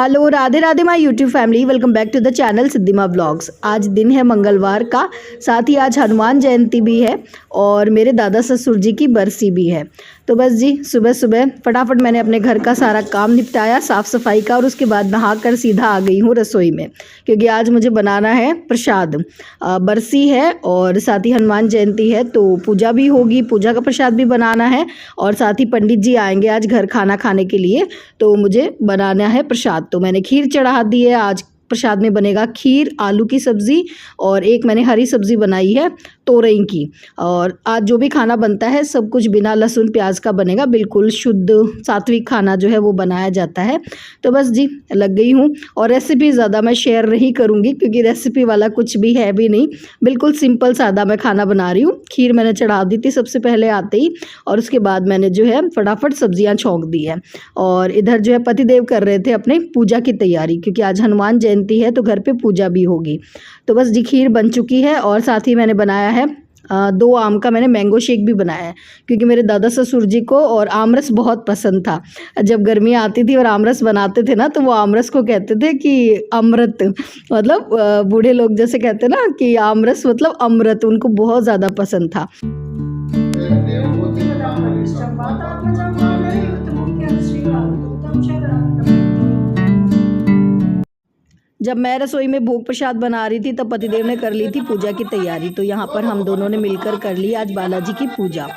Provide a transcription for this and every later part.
Hello Radhe Radhe my YouTube family, welcome back to the channel Siddhima vlogs. आज दिन है मंगलवार का, साथ ही आज हनुमान जयंती भी है और मेरे दादा ससुर जी की बरसी भी है। तो बस जी सुबह सुबह फटाफट मैंने अपने घर का सारा काम निपटाया, साफ़ सफाई का, और उसके बाद नहाकर सीधा आ गई हूँ रसोई में, क्योंकि आज मुझे बनाना है प्रसाद। बरसी है और साथ ही हनुमान जयंती है, तो पूजा भी होगी, पूजा का प्रसाद भी बनाना है और साथ ही पंडित जी आएंगे आज घर खाना खाने के लिए, तो मुझे बनाना है प्रसाद। तो मैंने खीर चढ़ा दी है। आज प्रसाद में बनेगा खीर, आलू की सब्ज़ी और एक मैंने हरी सब्ज़ी बनाई है तोरई की। और आज जो भी खाना बनता है सब कुछ बिना लहसुन प्याज का बनेगा, बिल्कुल शुद्ध सात्विक खाना जो है वो बनाया जाता है। तो बस जी लग गई हूँ। और रेसिपी ज़्यादा मैं शेयर नहीं करूँगी क्योंकि रेसिपी वाला कुछ भी है भी नहीं, बिल्कुल सिंपल सादा मैं खाना बना रही हूँ। खीर मैंने चढ़ा दी थी सबसे पहले आते ही, और उसके बाद मैंने जो है फटाफट सब्जियाँ छौंक दी है। और इधर जो है पतिदेव कर रहे थे अपने पूजा की तैयारी, क्योंकि आज हनुमान जयंती है तो घर पे पूजा भी होगी। तो बस जी खीर बन चुकी है और साथ ही मैंने बनाया है 2 आम का मैंने मैंगो शेक भी बनाया है, क्योंकि मेरे दादा ससुर जी को और आमरस बहुत पसंद था। जब गर्मियाँ आती थी और आमरस बनाते थे ना, तो वो आमरस को कहते थे कि अमृत, मतलब बूढ़े लोग जैसे कहते ना कि आमरस मतलब अमृत, उनको बहुत ज़्यादा पसंद था। जब मैं रसोई में भोग प्रसाद बना रही थी तब पतिदेव ने कर ली थी पूजा की तैयारी। तो यहाँ पर हम दोनों ने मिलकर कर ली आज बालाजी की पूजा।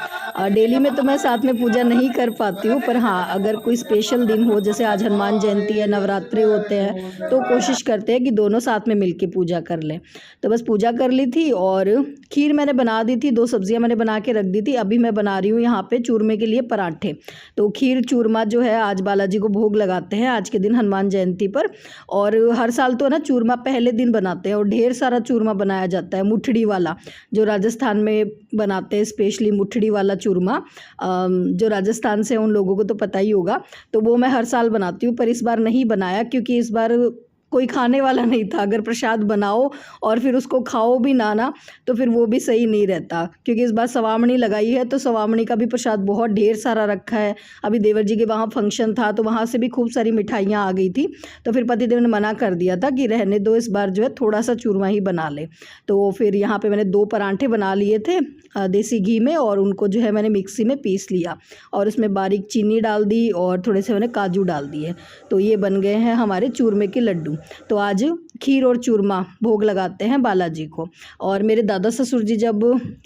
डेली में तो मैं साथ में पूजा नहीं कर पाती हूँ, पर हाँ अगर कोई स्पेशल दिन हो, जैसे आज हनुमान जयंती है, नवरात्रि होते हैं, तो कोशिश करते हैं कि दोनों साथ में मिलके पूजा कर लें। तो बस पूजा कर ली थी और खीर मैंने बना दी थी, 2 सब्जियाँ मैंने बना के रख दी थी। अभी मैं बना रही हूँ यहाँ पे चूरमे के लिए पराठे। तो खीर चूरमा जो है आज बालाजी को भोग लगाते हैं आज के दिन हनुमान जयंती पर। और हर साल तो ना चूरमा पहले दिन बनाते हैं और ढेर सारा चूरमा बनाया जाता है, मुठड़ी वाला, जो राजस्थान में बनाते हैं स्पेशली मुठड़ी वाला चूरमा। जो राजस्थान से उन लोगों को तो पता ही होगा। तो वो मैं हर साल बनाती हूँ, पर इस बार नहीं बनाया क्योंकि इस बार कोई खाने वाला नहीं था। अगर प्रसाद बनाओ और फिर उसको खाओ भी ना तो फिर वो भी सही नहीं रहता, क्योंकि इस बार सवामणी लगाई है तो सवामणी का भी प्रसाद बहुत ढेर सारा रखा है। अभी देवर जी के वहाँ फंक्शन था तो वहाँ से भी खूब सारी मिठाइयाँ आ गई थी, तो फिर पतिदेव ने मना कर दिया था कि रहने दो, इस बार जो है थोड़ा सा चूरमा ही बना ले। तो फिर यहाँ पर मैंने 2 पराठे बना लिए थे देसी घी में, और उनको जो है मैंने मिक्सी में पीस लिया और उसमें बारीक चीनी डाल दी और थोड़े से मैंने काजू डाल दिए। तो ये बन गए हैं हमारे चूरमे के लड्डू। तो आज खीर और चूरमा भोग लगाते हैं बालाजी को। और मेरे दादा ससुर जी जब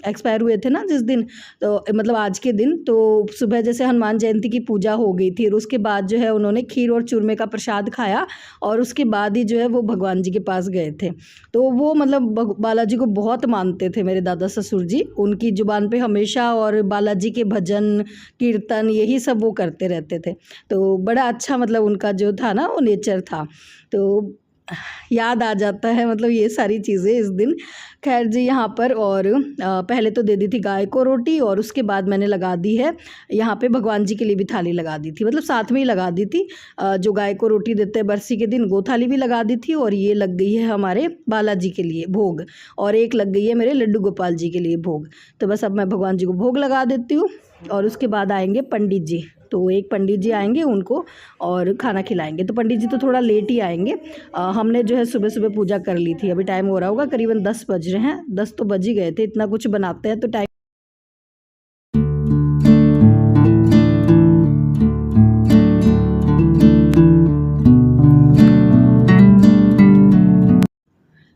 एक्सपायर हुए थे ना जिस दिन, तो मतलब आज के दिन, तो सुबह जैसे हनुमान जयंती की पूजा हो गई थी और उसके बाद जो है उन्होंने खीर और चूरमे का प्रसाद खाया और उसके बाद ही जो है वो भगवान जी के पास गए थे। तो वो मतलब बालाजी को बहुत मानते थे मेरे दादा ससुर जी, उनकी जुबान पे हमेशा और बालाजी के भजन कीर्तन यही सब वो करते रहते थे। तो बड़ा अच्छा मतलब उनका जो था ना वो नेचर था, तो याद आ जाता है मतलब ये सारी चीज़ें इस दिन। खैर जी यहाँ पर और पहले तो दे दी थी गाय को रोटी और उसके बाद मैंने लगा दी है यहाँ पे भगवान जी के लिए भी थाली लगा दी थी, मतलब साथ में ही लगा दी थी। जो गाय को रोटी देते हैं बरसी के दिन वो थाली भी लगा दी थी, और ये लग गई है हमारे बालाजी के लिए भोग, और एक लग गई है मेरे लड्डू गोपाल जी के लिए भोग। तो बस अब मैं भगवान जी को भोग लगा देती हूँ और उसके बाद आएंगे पंडित जी। तो एक पंडित जी आएंगे, उनको और खाना खिलाएंगे। तो पंडित जी तो थोड़ा लेट ही आएंगे। हमने जो है सुबह सुबह पूजा कर ली थी, अभी टाइम हो रहा होगा करीबन 10 बज रहे हैं, 10 तो बज ही गए थे, इतना कुछ बनाते हैं तो टाइम।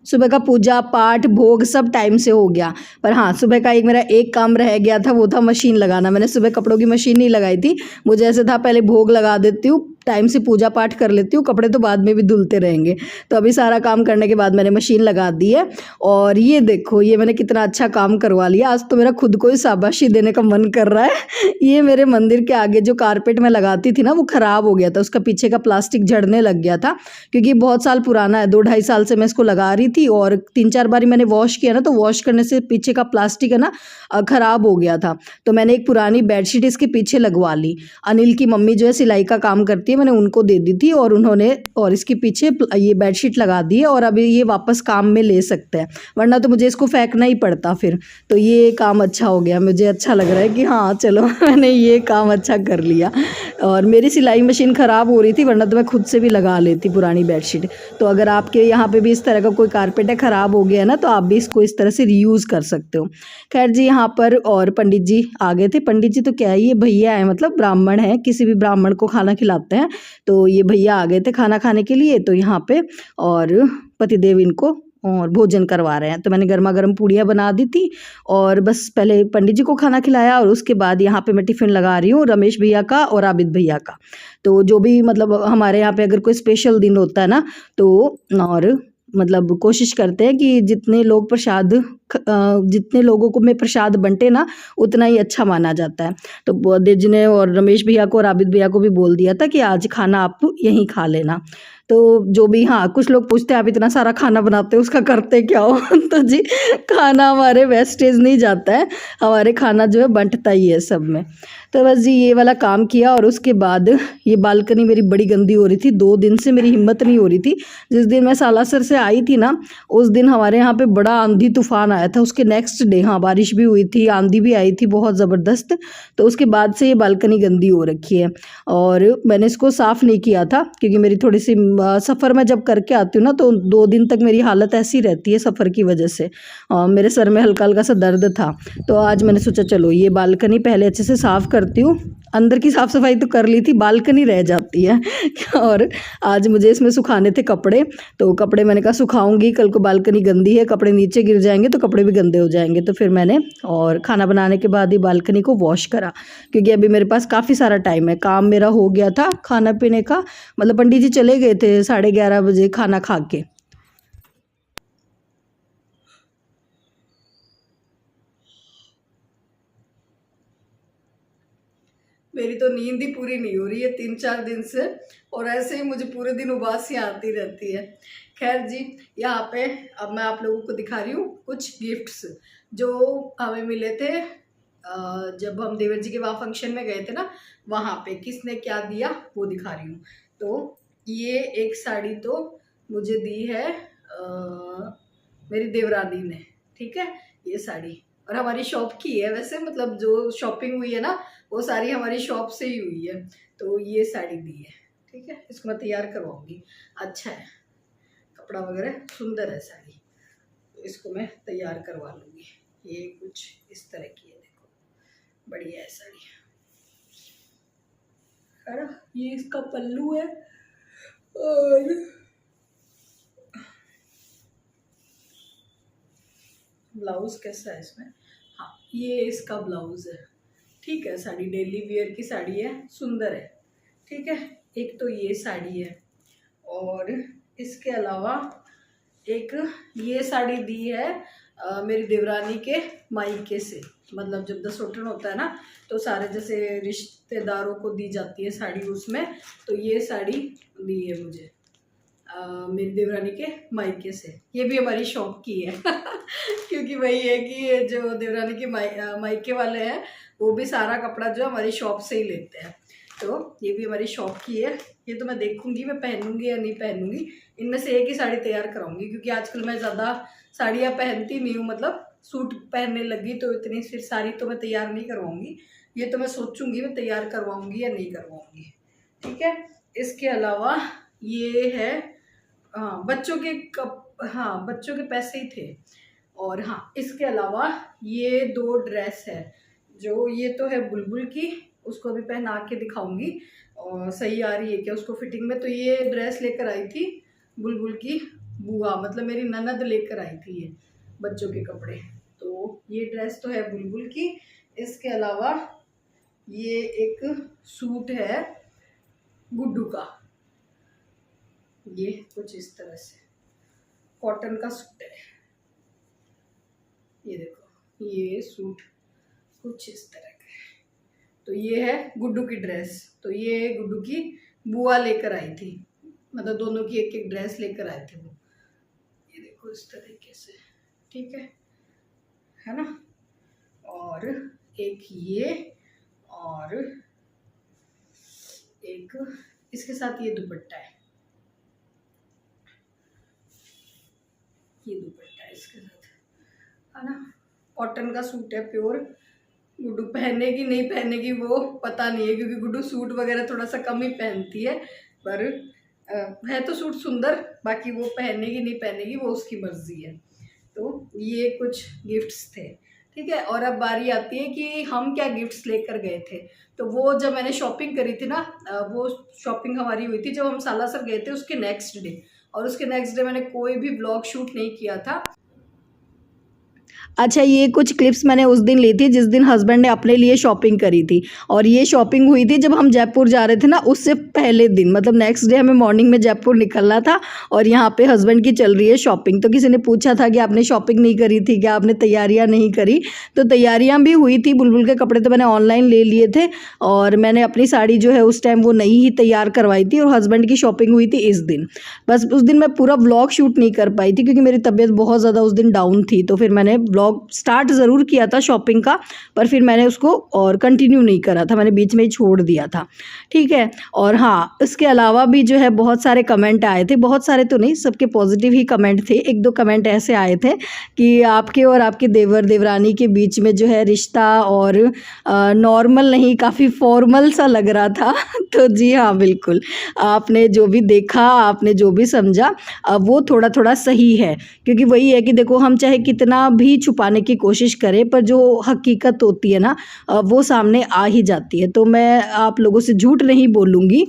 सुबह का पूजा पाठ भोग सब टाइम से हो गया, पर हाँ सुबह का मेरा एक काम रह गया था, वो था मशीन लगाना। मैंने सुबह कपड़ों की मशीन नहीं लगाई थी, मुझे ऐसे था पहले भोग लगा देती हूँ, टाइम से पूजा पाठ कर लेती हूँ, कपड़े तो बाद में भी धुलते रहेंगे। तो अभी सारा काम करने के बाद मैंने मशीन लगा दी है। और ये देखो ये मैंने कितना अच्छा काम करवा लिया, आज तो मेरा खुद को ही शाबाशी देने का मन कर रहा है। ये मेरे मंदिर के आगे जो कारपेट मैं लगाती थी ना वो ख़राब हो गया था, उसका पीछे का प्लास्टिक झड़ने लग गया था, क्योंकि बहुत साल पुराना है, 2-2.5 साल से मैं इसको लगा रही थी और 3-4 बारी मैंने वॉश किया ना, तो वॉश करने से पीछे का प्लास्टिक है ना ख़राब हो गया था। तो मैंने एक पुरानी बेडशीट इसके पीछे लगवा ली। अनिल की मम्मी जो है सिलाई का काम करती है, मैंने उनको दे दी थी, और उन्होंने और इसके पीछे ये बेडशीट लगा दी है, और अभी ये वापस काम में ले सकते हैं, वरना तो मुझे इसको फेंकना ही पड़ता फिर। तो ये काम अच्छा हो गया, मुझे अच्छा लग रहा है कि हाँ चलो मैंने ये काम अच्छा कर लिया। और मेरी सिलाई मशीन ख़राब हो रही थी, वरना तो मैं खुद से भी लगा लेती पुरानी बेडशीट। तो अगर आपके यहाँ पे भी इस तरह का कोई कारपेट है ख़राब हो गया है ना, तो आप भी इसको इस तरह से रीयूज़ कर सकते हो। खैर जी, यहाँ पर और पंडित जी आ गए थे। पंडित जी तो क्या है, ये भैया है, मतलब ब्राह्मण है, किसी भी ब्राह्मण को खाना खिलाते हैं। तो ये भैया आ गए थे खाना खाने के लिए, तो यहाँ पे और पतिदेव इनको और भोजन करवा रहे हैं। तो मैंने गर्मा गर्म पूड़ियाँ बना दी थी, और बस पहले पंडित जी को खाना खिलाया, और उसके बाद यहाँ पे मैं टिफ़िन लगा रही हूँ रमेश भैया का और आबिद भैया का। तो जो भी मतलब हमारे यहाँ पे अगर कोई स्पेशल दिन होता है ना, तो और मतलब कोशिश करते हैं कि जितने लोग प्रसाद जितने लोगों को में प्रसाद बंटे ना, उतना ही अच्छा माना जाता है। तो बोधे जी ने और रमेश भैया को और आबिद भैया को भी बोल दिया था कि आज खाना आप यहीं खा लेना। तो जो भी, हाँ कुछ लोग पूछते हैं आप इतना सारा खाना बनाते हो, उसका करते क्या हो तो जी, खाना हमारे वेस्टेज नहीं जाता है, हमारे खाना जो है बंटता ही है सब में। तो बस जी ये वाला काम किया, और उसके बाद ये बालकनी मेरी बड़ी गंदी हो रही थी। 2 दिन से मेरी हिम्मत नहीं हो रही थी। जिस दिन मैं सालासर से आई थी ना, उस दिन हमारे यहाँ पे बड़ा आंधी तूफान आया था। उसके नेक्स्ट डे हाँ बारिश भी हुई थी, आंधी भी आई थी बहुत ज़बरदस्त। तो उसके बाद से ये बालकनी गंदी हो रखी है, और मैंने इसको साफ़ नहीं किया था, क्योंकि मेरी थोड़ी सी सफ़र में जब करके आती हूँ ना, तो 2 दिन तक मेरी हालत ऐसी रहती है सफ़र की वजह से। मेरे सर में हल्का हल्का सा दर्द था। तो आज मैंने सोचा चलो ये बालकनी पहले अच्छे से साफ़ करती हूँ। अंदर की साफ़ सफाई तो कर ली थी, बालकनी रह जाती है और आज मुझे इसमें सुखाने थे कपड़े। तो कपड़े मैंने कहा सुखाऊंगी, कल को बालकनी गंदी है, कपड़े नीचे गिर जाएंगे तो कपड़े भी गंदे हो जाएंगे। तो फिर मैंने और खाना बनाने के बाद ही बालकनी को वॉश करा, क्योंकि अभी मेरे पास काफ़ी सारा टाइम है। काम मेरा हो गया था खाना पीने का, मतलब पंडित जी चले गए थे 11:30 बजे खाना खा के। मेरी तो नींद ही पूरी नहीं हो रही है 3-4 दिन से, और ऐसे ही मुझे पूरे दिन उबासियाँ आती रहती है। खैर जी, यहाँ पे अब मैं आप लोगों को दिखा रही हूँ कुछ गिफ्ट्स जो हमें मिले थे जब हम देवर जी के वहाँ फंक्शन में गए थे ना, वहाँ पे किसने क्या दिया वो दिखा रही हूँ। तो ये एक साड़ी तो मुझे दी है मेरी देवरानी ने, ठीक है ये साड़ी, और हमारी शॉप की है वैसे, मतलब जो शॉपिंग हुई है ना वो सारी हमारी शॉप से ही हुई है। तो ये साड़ी दी है, ठीक है, इसको मैं तैयार करवाऊंगी। अच्छा है, कपड़ा वगैरह सुंदर है साड़ी, तो इसको मैं तैयार करवा लूँगी। ये कुछ इस तरह की है, देखो बढ़िया है साड़ी, है ना। ये इसका पल्लू है, और ब्लाउज कैसा है इसमें, हाँ ये इसका ब्लाउज है, ठीक है। साड़ी डेली वियर की साड़ी है, सुंदर है, ठीक है। एक तो ये साड़ी है, और इसके अलावा एक ये साड़ी दी है मेरी देवरानी के मायके से, मतलब जब दसोटन होता है ना, तो सारे जैसे रिश्तेदारों को दी जाती है साड़ी उसमें, तो ये साड़ी दी है मुझे मेरी देवरानी के मायके से। ये भी हमारी शॉप की है क्योंकि वही है कि ये जो देवरानी के मायके वाले हैं वो भी सारा कपड़ा जो हमारी शॉप से ही लेते हैं। तो ये भी हमारी शॉप की है। ये तो मैं देखूंगी मैं पहनूंगी या नहीं पहनूंगी, इनमें से एक ही साड़ी तैयार कराऊंगी, क्योंकि आजकल मैं ज़्यादा साड़ियाँ पहनती नहीं हूँ, मतलब सूट पहनने लगी तो इतनी फिर साड़ी तो मैं तैयार नहीं करवाऊंगी। ये तो मैं सोचूंगी मैं तैयार करवाऊंगी या नहीं करवाऊंगी, ठीक है। इसके अलावा ये है हाँ बच्चों के हाँ बच्चों के पैसे ही थे। और हाँ इसके अलावा ये 2 ड्रेस है, जो ये तो है बुलबुल की, उसको अभी पहना के दिखाऊंगी और सही आ रही है क्या उसको फिटिंग में। तो ये ड्रेस लेकर आई थी बुलबुल की बुआ, मतलब मेरी ननद लेकर आई थी ये बच्चों के कपड़े। तो ये ड्रेस तो है बुलबुल की। इसके अलावा ये एक सूट है गुड्डू का, ये कुछ इस तरह से कॉटन का सूट है, ये देखो ये सूट कुछ इस तरह का है। तो ये है गुड्डू की ड्रेस, तो ये गुड्डू की बुआ लेकर आई थी, मतलब दोनों की एक एक ड्रेस लेकर आए थे वो, ये देखो इस तरीके से, ठीक है ना। और एक ये, और एक इसके साथ ये दुपट्टा है, ये दुपट्टा है इसके साथ, है ना। कॉटन का सूट है प्योर। गुड्डू पहनेगी नहीं पहनेगी वो पता नहीं है, क्योंकि गुड्डू सूट वगैरह थोड़ा सा कम ही पहनती है, पर है तो सूट सुंदर, बाकी वो पहनेगी नहीं पहनेगी वो उसकी मर्जी है। तो ये कुछ गिफ्ट्स थे, ठीक है। और अब बारी आती है कि हम क्या गिफ्ट्स लेकर गए थे। तो वो जब मैंने शॉपिंग करी थी ना, वो शॉपिंग हमारी हुई थी जब हम सालासर गए थे उसके नेक्स्ट डे, और उसके नेक्स्ट डे मैंने कोई भी व्लॉग शूट नहीं किया था। अच्छा, ये कुछ क्लिप्स मैंने उस दिन ली थी जिस दिन हस्बैंड ने अपने लिए शॉपिंग करी थी, और ये शॉपिंग हुई थी जब हम जयपुर जा रहे थे ना, उससे पहले दिन, मतलब नेक्स्ट डे हमें मॉर्निंग में जयपुर निकलना था, और यहाँ पे हस्बैंड की चल रही है शॉपिंग। तो किसी ने पूछा था कि आपने शॉपिंग नहीं करी थी क्या, आपने तैयारियाँ नहीं करी। तो तैयारियाँ भी हुई थी, बुलबुल के कपड़े तो मैंने ऑनलाइन ले लिए थे, और मैंने अपनी साड़ी जो है उस टाइम वो नई ही तैयार करवाई थी, और हस्बैंड की शॉपिंग हुई थी इस दिन। बस उस दिन मैं पूरा व्लॉग शूट नहीं कर पाई थी क्योंकि मेरी तबीयत बहुत ज़्यादा उस दिन डाउन थी। तो फिर मैंने व्लॉग स्टार्ट ज़रूर किया था शॉपिंग का, पर फिर मैंने उसको और कंटिन्यू नहीं करा था, मैंने बीच में ही छोड़ दिया था, ठीक है। और हाँ, इसके अलावा भी जो है बहुत सारे कमेंट आए थे, बहुत सारे तो नहीं, सबके पॉजिटिव ही कमेंट थे। एक दो कमेंट ऐसे आए थे कि आपके और आपके देवर देवरानी के बीच में जो है रिश्ता और नॉर्मल नहीं, काफ़ी फॉर्मल सा लग रहा था। तो जी हाँ, बिल्कुल, आपने जो भी देखा, आपने जो भी समझा, वो थोड़ा थोड़ा सही है, क्योंकि वही है कि देखो, हम चाहे कितना भी छुपाने की कोशिश करें, पर जो हकीकत होती है ना, वो सामने आ ही जाती है। तो मैं आप लोगों से झूठ नहीं बोलूँगी,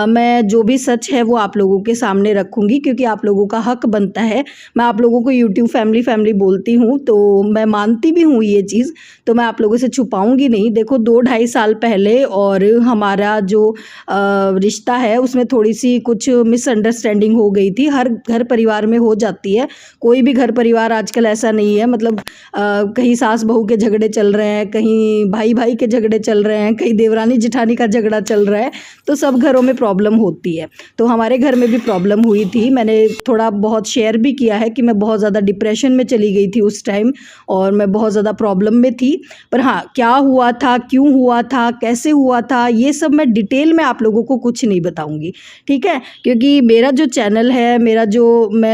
मैं जो भी सच है वो आप लोगों के सामने रखूँगी, क्योंकि आप लोगों का हक बनता है। मैं आप लोगों को यूट्यूब फैमिली बोलती हूँ, तो मैं मानती भी हूँ ये चीज़, तो मैं आप लोगों से छुपाऊँगी नहीं। देखो, 2-2.5 साल पहले और हमारा जो रिश्ता है उसमें थोड़ी सी कुछ मिसअंडरस्टैंडिंग हो गई थी, हर घर परिवार में हो जाती है। कोई भी घर परिवार आजकल ऐसा नहीं है, मतलब कहीं सास बहू के झगड़े चल रहे हैं, कहीं भाई भाई के झगड़े चल रहे हैं, कहीं देवरानी जेठानी का झगड़ा चल रहा है, तो सब घरों में प्रॉब्लम होती है। तो हमारे घर में भी प्रॉब्लम हुई थी। मैंने थोड़ा बहुत शेयर भी किया है कि मैं बहुत ज़्यादा डिप्रेशन में चली गई थी उस टाइम, और मैं बहुत ज़्यादा प्रॉब्लम में थी। पर हाँ, क्या हुआ था, क्यों हुआ था, कैसे हुआ था, ये सब मैं डिटेल में आप लोगों को कुछ नहीं बताऊँगी, ठीक है। क्योंकि मेरा जो चैनल है, मैं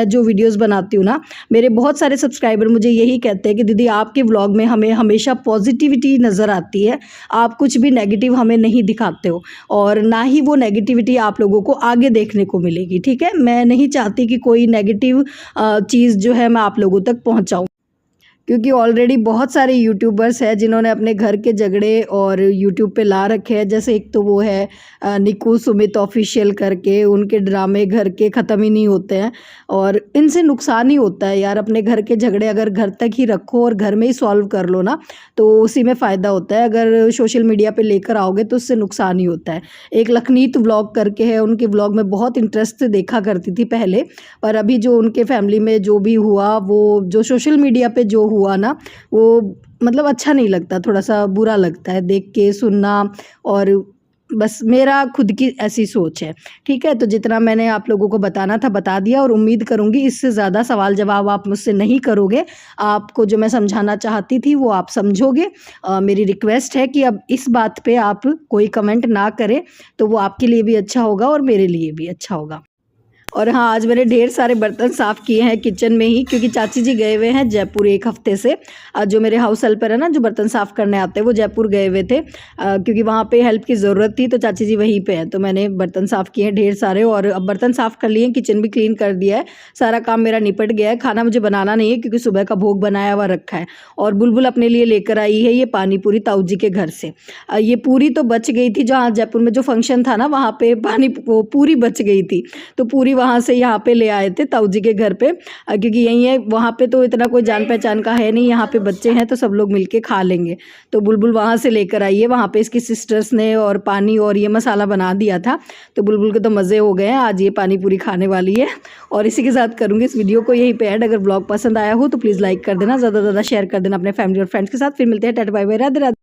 जो वीडियोज़ बनाती हूँ ना, मेरे बहुत सारे सब्सक्राइबर मुझे यही कहते हैं कि दीदी, आपके व्लॉग में हमें हमेशा पॉजिटिविटी नज़र आती है, आप कुछ भी नेगेटिव हमें नहीं दिखाते हो, और ना ही वो नेगेटिविटी आप लोगों को आगे देखने को मिलेगी, ठीक है। मैं नहीं चाहती कि कोई नेगेटिव चीज़ जो है मैं आप लोगों तक पहुंचाऊं, क्योंकि ऑलरेडी बहुत सारे यूट्यूबर्स हैं जिन्होंने अपने घर के झगड़े और यूट्यूब पे ला रखे हैं। जैसे एक तो वो है निकू सुमित ऑफिशियल करके, उनके ड्रामे घर के ख़त्म ही नहीं होते हैं, और इनसे नुकसान ही होता है यार। अपने घर के झगड़े अगर घर तक ही रखो और घर में ही सॉल्व कर लो ना, तो उसी में फ़ायदा होता है। अगर सोशल मीडिया पे लेकर आओगे तो उससे नुकसान ही होता है। एक लखनीत व्लॉग करके है, उनके व्लॉग में बहुत इंटरेस्ट से देखा करती थी पहले, पर अभी जो उनके फैमिली में जो भी हुआ, वो जो सोशल मीडिया पे जो हुआ ना, वो मतलब अच्छा नहीं लगता, थोड़ा सा बुरा लगता है देख के, सुनना। और बस मेरा खुद की ऐसी सोच है, ठीक है। तो जितना मैंने आप लोगों को बताना था बता दिया, और उम्मीद करूंगी इससे ज़्यादा सवाल जवाब आप मुझसे नहीं करोगे। आपको जो मैं समझाना चाहती थी वो आप समझोगे। मेरी रिक्वेस्ट है कि अब इस बात पे आप कोई कमेंट ना करें, तो वो आपके लिए भी अच्छा होगा और मेरे लिए भी अच्छा होगा। और हाँ, आज मैंने ढेर सारे बर्तन साफ़ किए हैं किचन में ही, क्योंकि चाची जी गए हुए हैं जयपुर 1 हफ्ते से। जो मेरे हाउस हेल्पर है ना, जो बर्तन साफ़ करने आते हैं, वो जयपुर गए हुए थे, क्योंकि वहाँ पे हेल्प की ज़रूरत थी, तो चाची जी वहीं पे हैं। तो मैंने बर्तन साफ़ किए हैं ढेर सारे, और अब बर्तन साफ़ कर लिए हैं, किचन भी क्लीन कर दिया है, सारा काम मेरा निपट गया है। खाना मुझे बनाना नहीं है क्योंकि सुबह का भोग बनाया हुआ रखा है। और बुलबुल अपने लिए लेकर आई है ये पानी पूरी ताऊ जी के घर से। ये पूरी तो बच गई थी, जहाँ जयपुर में जो फंक्शन था ना, वहाँ पे पूरी बच गई थी, तो पूरी वहाँ से यहाँ पे ले आए थे ताऊ जी के घर पे, क्योंकि यही है, वहाँ पे तो इतना कोई जान पहचान का है नहीं, यहाँ पे बच्चे हैं तो सब लोग मिलके खा लेंगे। तो बुलबुल वहाँ से लेकर आई है, वहाँ पे इसकी सिस्टर्स ने और पानी और ये मसाला बना दिया था, तो बुलबुल के तो मज़े हो गए हैं। आज ये पानी पूरी खाने वाली है, और इसी के साथ करूँगी इस वीडियो को यहीं पे ऐड। अगर ब्लॉग पसंद आया हो तो प्लीज़ लाइक कर देना, ज़्यादा से ज़्यादा शेयर कर देना अपने फैमिली और फ्रेंड्स के साथ। फिर मिलते हैं, tata bye bye, Radhe Radhe.